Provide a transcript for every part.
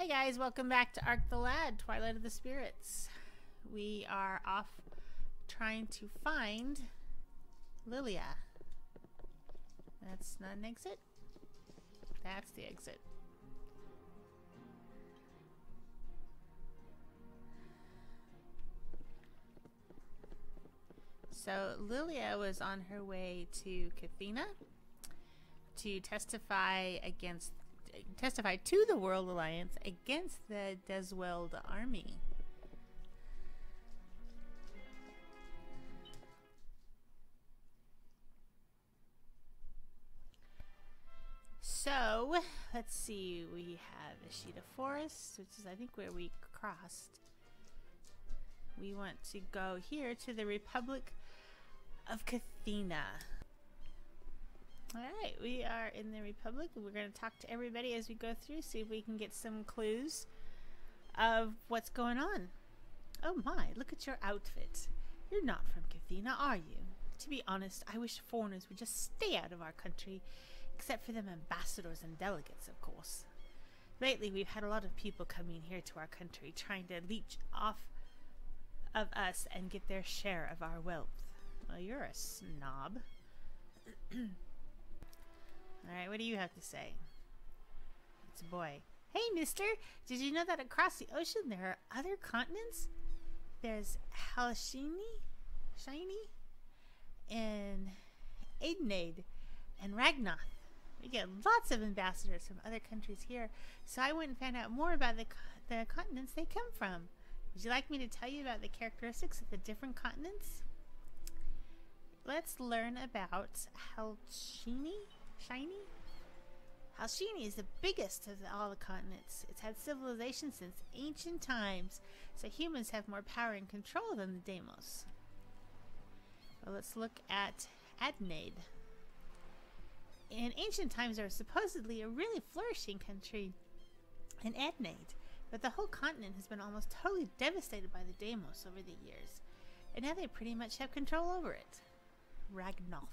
Hey guys, welcome back to Arc the Lad, Twilight of the Spirits. We are off trying to find Lilia. That's not an exit? That's the exit. So Lilia was on her way to Cathena to testify to the World Alliance against the Dilzweld Army. So, let's see, we have Ashita Forest, which is I think where we crossed. We want to go here to the Republic of Cathena. Alright, we are in the Republic. We're going to talk to everybody as we go through, see if we can get some clues of what's going on. Oh my, look at your outfit. You're not from Cathena, are you? To be honest, I wish foreigners would just stay out of our country, except for them ambassadors and delegates, of course. Lately, we've had a lot of people coming here to our country, trying to leech off of us and get their share of our wealth. Well, you're a snob. Alright, what do you have to say? It's a boy. Hey, mister! Did you know that across the ocean there are other continents? There's Halashini, Shiny, and Aidenade, and Ragnoth. We get lots of ambassadors from other countries here, so I went and found out more about the continents they come from. Would you like me to tell you about the characteristics of the different continents? Let's learn about Halashini. Halashini is the biggest of all the continents. It's had civilization since ancient times, so humans have more power and control than the Deimos. Well, let's look at Adnaid. In ancient times, there was supposedly a really flourishing country in Adnaid, but the whole continent has been almost totally devastated by the Deimos over the years, and now they pretty much have control over it. Ragnoth.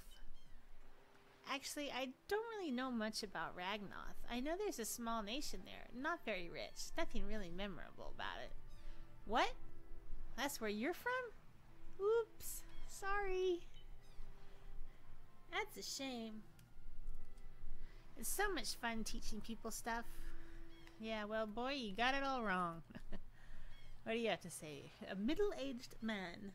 Actually, I don't really know much about Ragnoth. I know there's a small nation there, not very rich. Nothing really memorable about it. What? That's where you're from? Oops. Sorry. That's a shame. It's so much fun teaching people stuff. Yeah, well, boy, you got it all wrong. What do you have to say? A middle-aged man.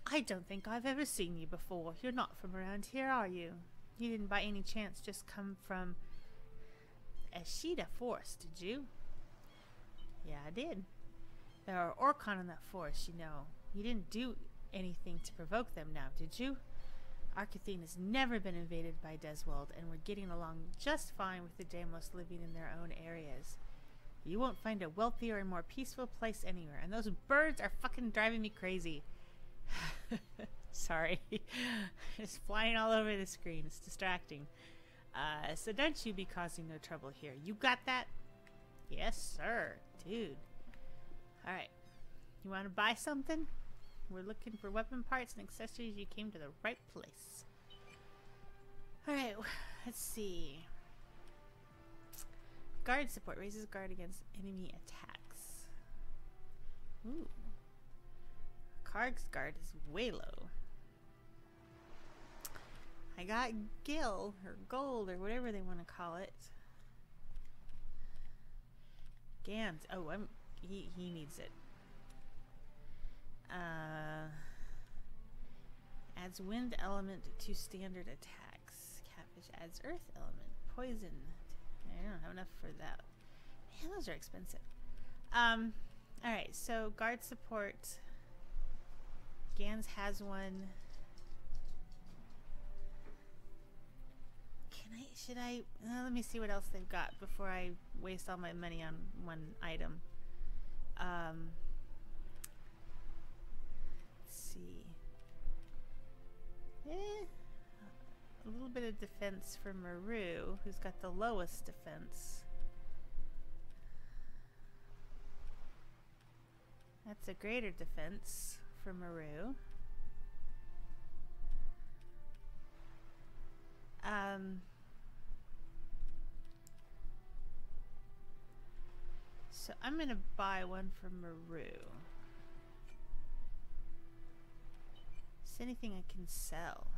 I don't think I've ever seen you before. You're not from around here, are you? You didn't by any chance just come from Ashita Forest, did you? Yeah, I did. There are Orcon in that forest, you know. You didn't do anything to provoke them now, did you? Our Cathena has never been invaded by Dilzweld, and we're getting along just fine with the Deimos living in their own areas. You won't find a wealthier and more peaceful place anywhere, and those birds are fucking driving me crazy. Sorry. It's flying all over the screen. It's distracting. So don't you be causing no trouble here. You got that? Yes, sir. Dude. Alright. You want to buy something? We're looking for weapon parts and accessories. You came to the right place. Alright. Let's see. Guard support. Raises guard against enemy attacks. Ooh. Karg's guard is way low. I got Gil, or Gold, or whatever they want to call it. Gans. Oh, he needs it. Adds wind element to standard attacks. Catfish adds earth element. Poison. I don't have enough for that. Man, those are expensive. Alright, so guard support. Gans has one. Let me see what else they've got before I waste all my money on one item. Let's see. A little bit of defense for Maru, who's got the lowest defense. That's a greater defense for Maru. So I'm gonna buy one from Maru. Is there anything I can sell?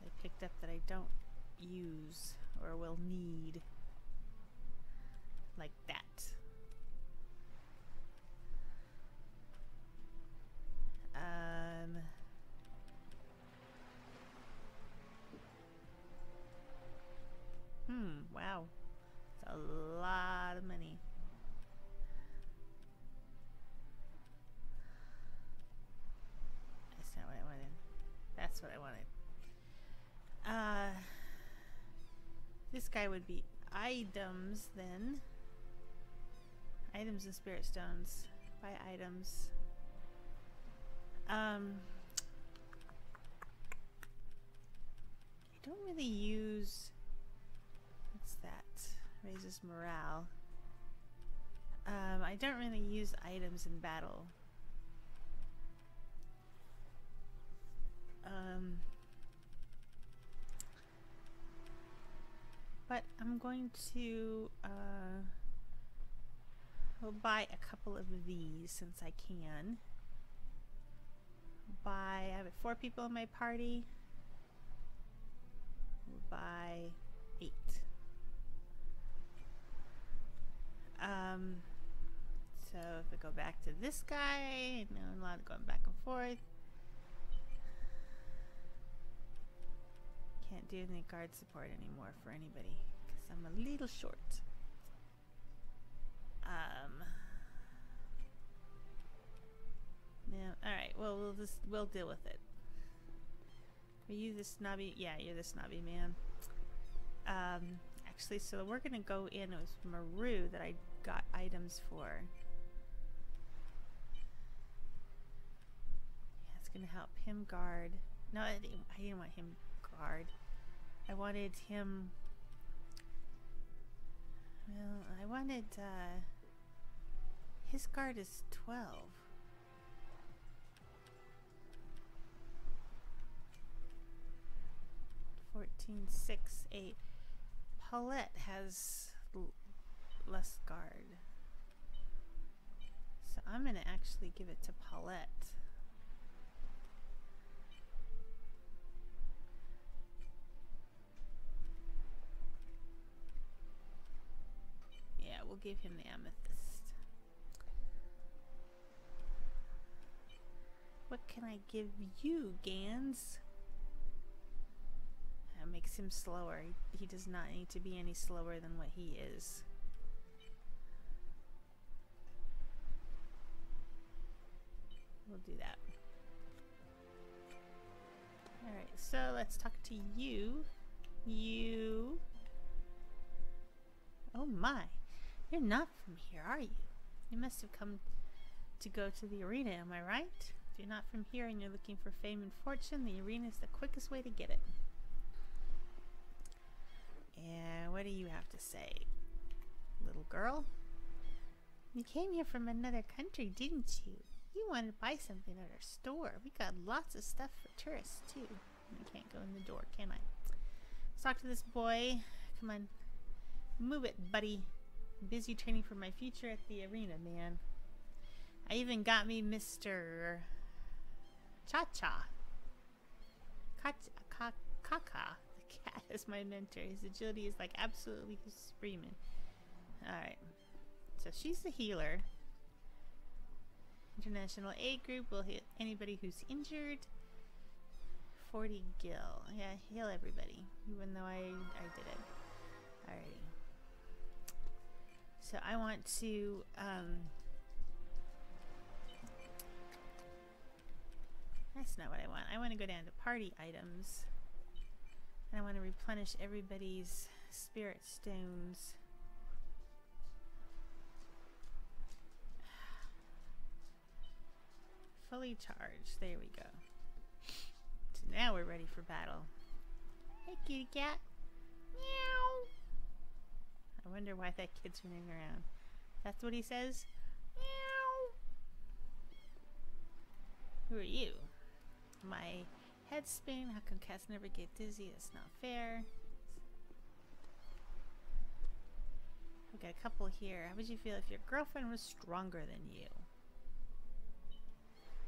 I picked up that I don't use or will need. Like that. Wow. It's a lot of money. That's not what I wanted. That's what I wanted. This guy would be items then. Items and spirit stones. Buy items. I don't really use... What's that? Raises morale. I don't really use items in battle. But I'm going to we'll buy a couple of these since I can. I have 4 people in my party. We'll buy 8. So if I go back to this guy, no, I'm not going back and forth. Can't do any guard support anymore for anybody because I'm a little short. No, alright, well we'll deal with it. Are you the snobby? Yeah, you're the snobby man. Actually, so we're gonna go in with Maru that I got items for. Yeah, it's gonna help him guard. No, I didn't want him guard. I wanted him. Well, I wanted. His guard is 12. 14, 6, 8. Paulette has less guard. So I'm going to actually give it to Paulette. Yeah, we'll give him the amethyst. What can I give you, Gans? That makes him slower. He does not need to be any slower than what he is. We'll do that. Alright, so let's talk to you. You. Oh my. You're not from here, are you? You must have come to go to the arena, am I right? If you're not from here and you're looking for fame and fortune, the arena is the quickest way to get it. And what do you have to say, little girl? You came here from another country, didn't you? You wanted to buy something at our store. We got lots of stuff for tourists, too. I can't go in the door, can I? Let's talk to this boy. Come on. Move it, buddy. I'm busy training for my future at the arena, man. I even got me Mr. Cha-Cha. Kaka. The cat is my mentor. His agility is like absolutely screaming. Alright. So she's the healer. International aid group will hit anybody who's injured. 40 gil. Yeah, heal everybody. Even though I did it. Alrighty. So I want to that's not what I want. I want to go down to party items. And I want to replenish everybody's spirit stones. Fully charged. There we go. So now we're ready for battle. Hey, kitty cat. Meow. I wonder why that kid's running around. That's what he says? Meow. Who are you? My head spinning. How come cats never get dizzy? That's not fair. got a couple here. How would you feel if your girlfriend was stronger than you?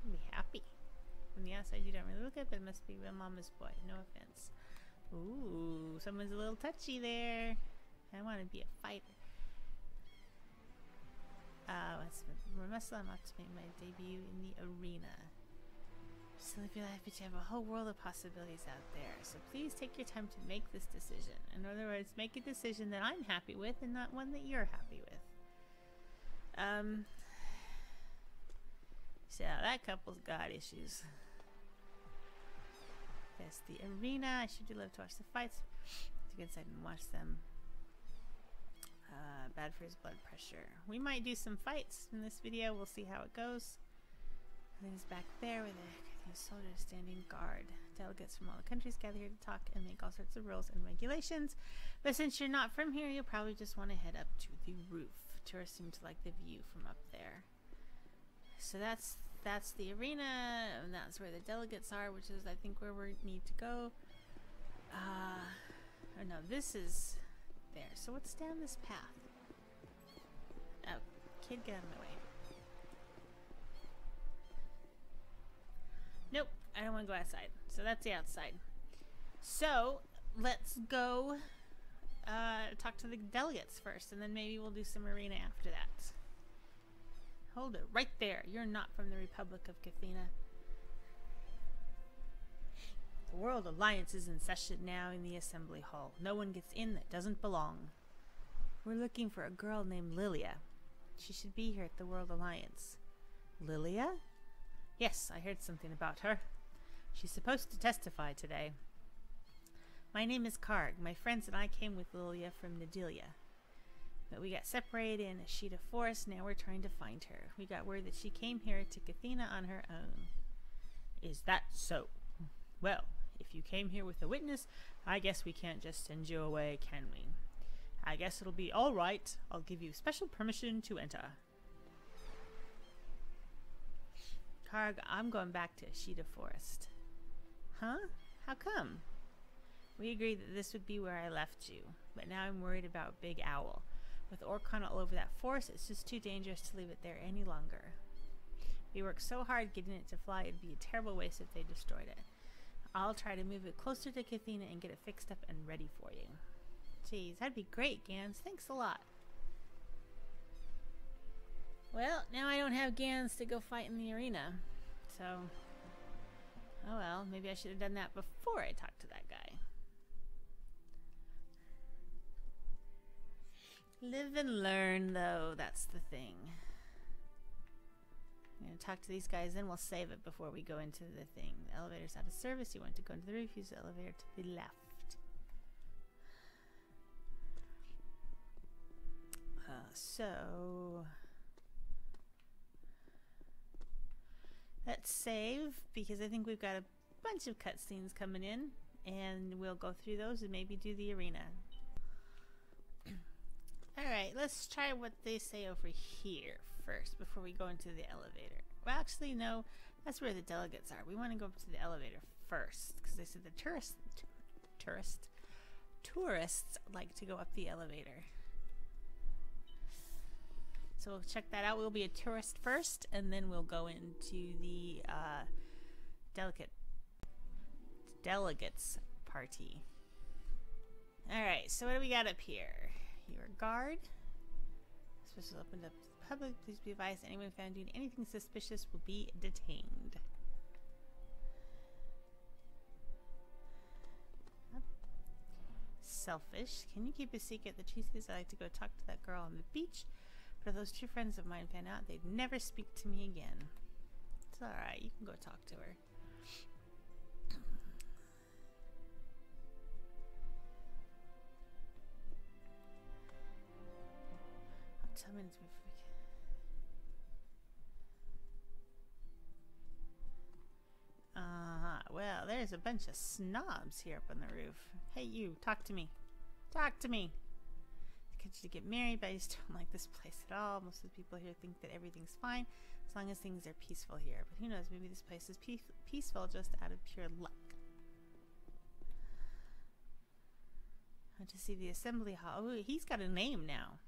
I'd be happy. From the outside, you don't really look it, but it must be real mama's boy. No offense. Ooh, someone's a little touchy there. I want to be a fighter. We're muscle. I'm off to make my debut in the arena. Silly feel life, but you have a whole world of possibilities out there. So please take your time to make this decision. In other words, make a decision that I'm happy with and not one that you're happy with. So that couple's got issues. There's the arena. I sure do love to watch the fights. To get inside and watch them. Bad for his blood pressure. We might do some fights in this video. We'll see how it goes. And then he's back there with a soldier standing guard. Delegates from all the countries gather here to talk and make all sorts of rules and regulations. But since you're not from here, you'll probably just want to head up to the roof. Tourists seem to like the view from up there. So that's the arena, and that's where the delegates are, which is I think where we need to go. Or no, this is there. So what's down this path? Oh, kid, get out of my way. Nope, I don't want to go outside. So that's the outside. So let's go talk to the delegates first, and then maybe we'll do some arena after that. Hold it right there. You're not from the Republic of Cathena. The World Alliance is in session now in the assembly hall. No one gets in that doesn't belong. We're looking for a girl named Lilia. She should be here at the World Alliance. Lilia? Yes, I heard something about her. She's supposed to testify today. My name is Karg. My friends and I came with Lilia from Nadilia. But we got separated in a sheet of forest. Now we're trying to find her. We got word that she came here to Cathena on her own. Is that so? Well, if you came here with a witness, I guess we can't just send you away, can we? I guess it'll be all right. I'll give you special permission to enter. Karg, I'm going back to a sheet of forest. Huh? How come? We agreed that this would be where I left you, but now I'm worried about Big Owl. With Orcon all over that forest, it's just too dangerous to leave it there any longer. We worked so hard getting it to fly, it'd be a terrible waste if they destroyed it. I'll try to move it closer to Cathena and get it fixed up and ready for you. Jeez, that'd be great, Gans. Thanks a lot. Well, now I don't have Gans to go fight in the arena. So, oh well, maybe I should have done that before I talked to that guy. Live and learn, though. That's the thing. I'm going to talk to these guys, then we'll save it before we go into the thing. The elevator's out of service. You want to go into the roof, use the elevator to the left. So let's save, because I think we've got a bunch of cutscenes coming in, and we'll go through those and maybe do the arena. Alright, let's try what they say over here first before we go into the elevator. Well, actually, no, that's where the delegates are. We want to go up to the elevator first, because they said the tourists like to go up the elevator. So we'll check that out. We'll be a tourist first, and then we'll go into the delegates party. Alright, so what do we got up here? Your guard. This was opened up to the public. Please be advised, anyone found doing anything suspicious will be detained. Selfish. Can you keep a secret? The truth is I like to go talk to that girl on the beach. But if those two friends of mine found out, they'd never speak to me again. It's alright, you can go talk to her. 10 minutes before we well, there's a bunch of snobs here up on the roof. Hey you, talk to me. Talk to me. I get you to get married, but I just don't like this place at all. Most of the people here think that everything's fine as long as things are peaceful here. But who knows, maybe this place is peaceful just out of pure luck. I want to see the assembly hall. Oh, he's got a name now.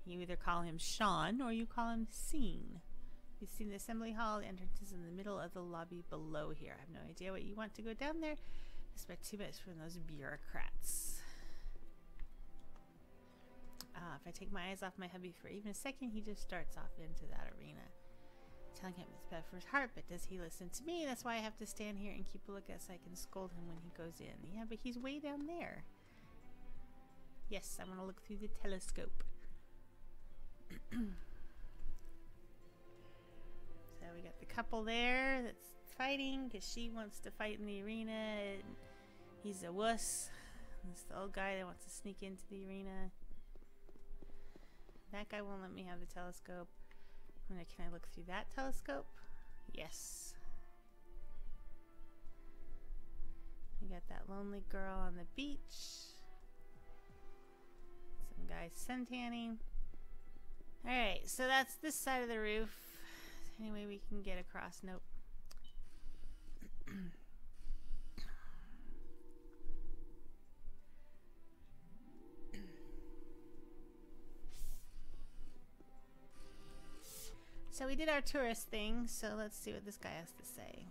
You either call him Sean or you call him Scene. You've seen the assembly hall. The entrance is in the middle of the lobby below here. I have no idea what you want to go down there. Expect too much from those bureaucrats. If I take my eyes off my hubby for even a second, he just starts off into that arena. Telling him it's bad for his heart, but does he listen to me? That's why I have to stand here and keep a lookout so I can scold him when he goes in. Yeah, but he's way down there. Yes, I want to look through the telescope. So we got the couple there that's fighting because she wants to fight in the arena. And he's a wuss. This the old guy that wants to sneak into the arena. That guy won't let me have the telescope. Can I look through that telescope? Yes. We got that lonely girl on the beach. Some guys suntanning. Alright, so that's this side of the roof. Any way we can get across? Nope. So we did our tourist thing, so let's see what this guy has to say.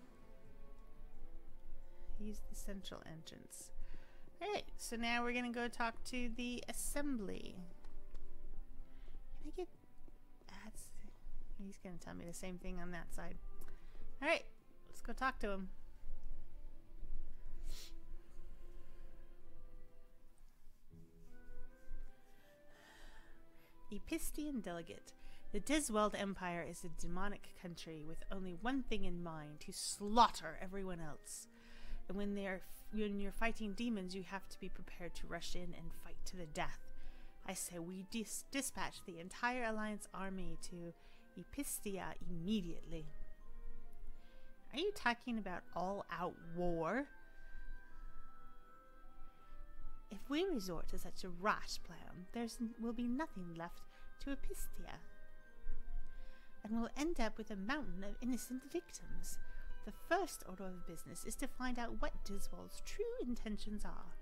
Use the central entrance. Alright, so now we're gonna go talk to the assembly. Can I get... He's gonna tell me the same thing on that side. Alright, let's go talk to him. Epistian delegate. The Dilzweld Empire is a demonic country with only one thing in mind: to slaughter everyone else. And when you're fighting demons, you have to be prepared to rush in and fight to the death. I say we dispatch the entire Alliance army to Epistia immediately. Are you talking about all-out war? If we resort to such a rash plan, there will be nothing left to Epistia. And we'll end up with a mountain of innocent victims. The first order of business is to find out what Dilzweld's true intentions are.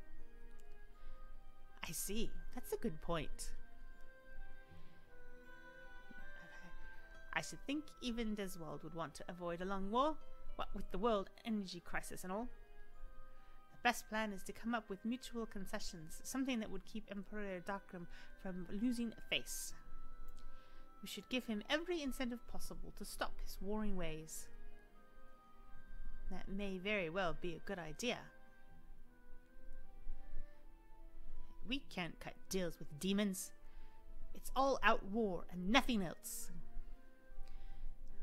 I see. That's a good point. I should think even Dilzweld would want to avoid a long war, what with the world energy crisis and all. The best plan is to come up with mutual concessions, something that would keep Emperor Darkram from losing face. We should give him every incentive possible to stop his warring ways. That may very well be a good idea. We can't cut deals with demons. It's all out war and nothing else.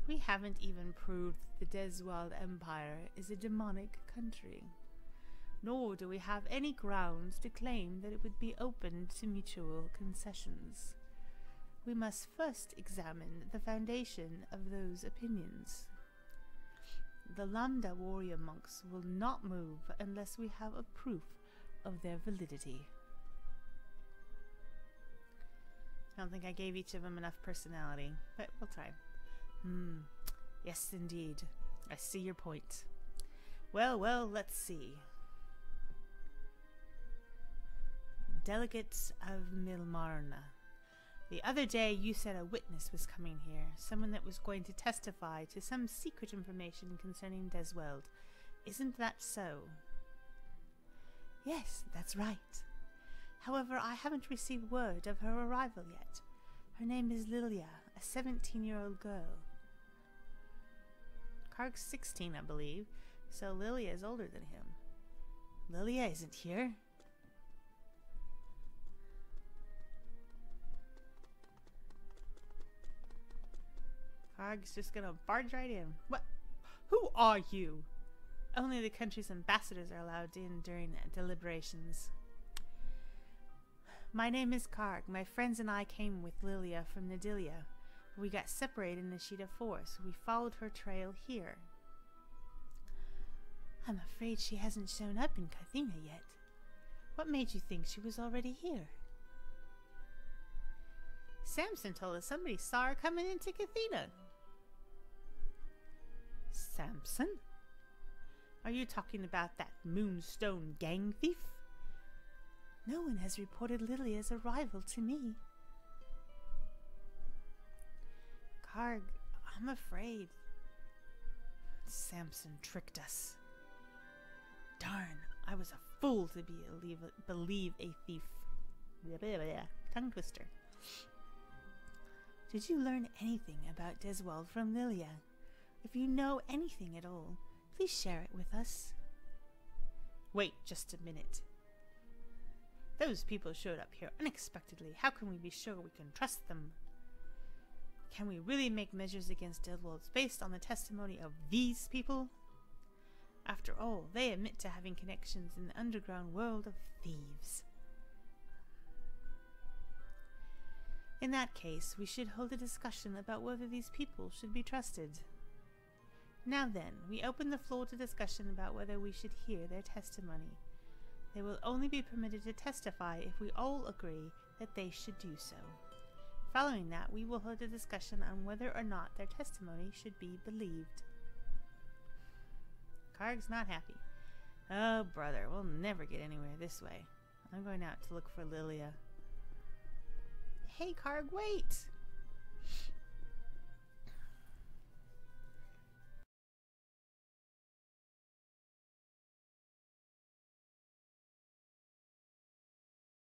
We haven't even proved the Dilzweld Empire is a demonic country. Nor do we have any grounds to claim that it would be open to mutual concessions. We must first examine the foundation of those opinions. The Lambda warrior monks will not move unless we have a proof of their validity. I don't think I gave each of them enough personality, but we'll try. Yes, indeed. I see your point. Well, let's see. Delegates of Milmarna. The other day you said a witness was coming here, someone that was going to testify to some secret information concerning Dilzweld. Isn't that so? Yes, that's right. However, I haven't received word of her arrival yet. Her name is Lilia, a 17-year-old girl. Karg's 16, I believe, so Lilia is older than him. Lilia isn't here. Karg's just gonna barge right in. What? Who are you? Only the country's ambassadors are allowed in during deliberations. My name is Karg. My friends and I came with Lilia from Nadilia. We got separated in a sheet of force. We followed her trail here. I'm afraid she hasn't shown up in Cathena yet. What made you think she was already here? Samson told us somebody saw her coming into Cathena. Samson? Are you talking about that Moonstone gang thief? No one has reported Lilia's arrival to me. Karg, I'm afraid. Samson tricked us. Darn, I was a fool to believe a thief. Tongue twister. Did you learn anything about Dilzweld from Lilia? If you know anything at all, please share it with us. Wait just a minute. Those people showed up here unexpectedly. How can we be sure we can trust them? Can we really make measures against Dilzweld based on the testimony of these people? After all, they admit to having connections in the underground world of thieves. In that case, we should hold a discussion about whether these people should be trusted. Now then, we open the floor to discussion about whether we should hear their testimony. They will only be permitted to testify if we all agree that they should do so. Following that, we will hold a discussion on whether or not their testimony should be believed. Karg's not happy. Oh, brother, we'll never get anywhere this way. I'm going out to look for Lilia. Hey, Karg, wait!